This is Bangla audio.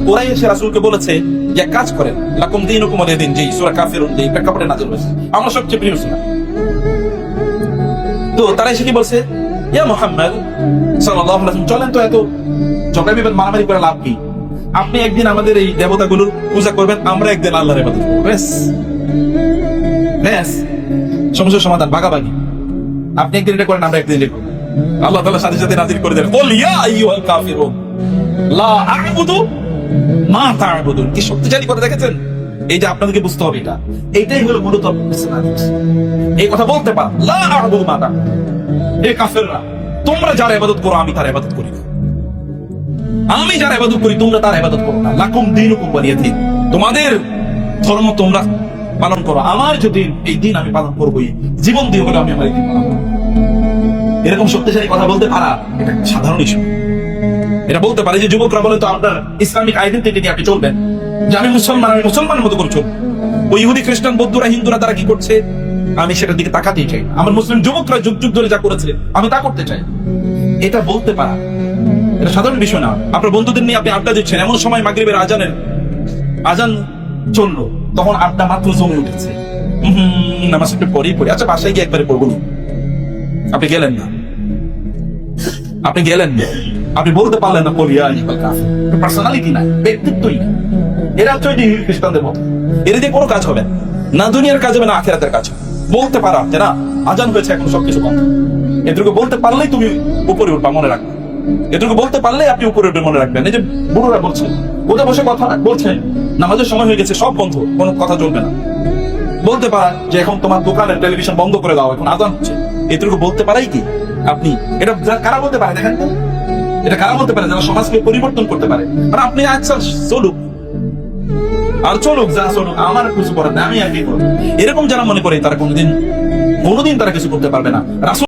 ওরাই এসে রাসূলকে বলেছে যে এক কাজ করেন, লাকুম দীনুকুম ওয়ালিয়া দিন, যে সূরা কাফিরুন যে প্রেক্ষাপটে নাযিল হয়েছে, আমরা সবচেয়ে প্রিয় সূরা। তো তারা এসে কি বলছে, ইয়া মুহাম্মদ সাল্লাল্লাহু আলাইহি ওয়াসাল্লাম, চলেন তো, এত ঝগড়া বিবাদ মারামারি করে লাভ কি? আপনি একদিন আমাদের এই দেবতাগুলোর পূজা করবেন, আমরা একদিন আল্লাহর ইবাদত করব, ব্যাস ব্যাস, সমস্যার সমাধান, ভাগাভাগি। আপনি একদিন এটা করেন, আমরা একদিন এটা করব। আল্লাহ তাআলা সাথে সাথে নাযিল করে দেন, কুল ইয়া আইয়ুহাল কাফিরুন লা আ'বুদু মা তা'বুদুন। কি শক্তিশালী কথা দেখেছেন? এই যে আপনাদেরকে বুঝতে হবে, এইটাই হলো মূলত ইসলাম। এই কথা বলতে পার, লা আ'বুদু মা তা'বুদুন, হে কাফেররা, তোমরা যার ইবাদত করো আমি তার ইবাদত করি না, আমি যার ইবাদত করি তোমরা তার ইবাদত করো না। লাকুম দীনুকুম ওয়ালিয়া দিন, তোমাদের ধর্ম তোমরা পালন করো, আমার যে দিন, এই দিন আমি পালন করবই, জীবন দিয়ে হলে আমি আমার এই দিন পালন করবো। এরকম শক্তিশালী কথা বলতে পারা এটা সাধারণ ইস্যু। এটা বলতে পারে যে যুবকরা বলে, তো আপনার ইসলামিক আইডেন্টিটি নিয়ে আপনি চলবেন, যে আমি মুসলমান, আমি মুসলমানের মতো করে চলবো। ওই ইহুদি খ্রিস্টান বৌদ্ধরা হিন্দুরা তারা কি করছে আমি সেটার দিকে তাকাতেই চাই না। আমার মুসলিম যুবকরা যুগ যুগ ধরে যা করেছে আমি তা করতে চাই, এটা বলতে পারা এটা সাধারণ বিষয় না। আপনার বন্ধুদের নিয়ে আপনি আড্ডা দিচ্ছেন, এমন সময় মাগরিবের আজান চললো, তখন আড্ডা মাত্র জমে উঠেছে, নামাজ একটু পরেই পড়ি, আচ্ছা বাসায় গিয়ে একবারে পড়বো। আপনি গেলেন না, আপনি বলতে পারলেন না পড়িয়া পার্সোনালিটি নাই, ব্যক্তিত্বই না। এরা হচ্ছে খ্রিস্টানদের মতো, এর দিয়ে কোনো কাজ হবে না, দুনিয়ার কাজ হবে না আখিরাতের কাজ। বলতে পারা যে না আজান হয়েছে, এখন সবকিছু বন্ধ, এটুকু বলতে পারলেই তুমি উপরে উঠবা, মনে রাখবে। এটুকু বলতে পারলে আপনি উপরে উঠবে, মনে রাখবেন। এই যে বুড়োরা বলছে, ওদের বসে কথা বলছে, নামাজের সময় হয়ে গেছে, সব বন্ধ, কোনো কথা চলবে না। বলতে পারা যে এখন তোমার দোকানের টেলিভিশন বন্ধ করে দাও, এখন আজান হচ্ছে, এটুকু বলতে পারাই কি আপনি? এটা কারা বলতে পারে দেখেন তো, এটা কারা বলতে পারে? যারা সমাজকে পরিবর্তন করতে পারে। আর আপনি আচ্ছা চলুক আর চলুক, যা চলুক, আমার কিছু করার নেই, আমি আর কি করবো। এরকম যারা মনে করে তারা কোনোদিন তারা কিছু করতে পারবে না। রাসূল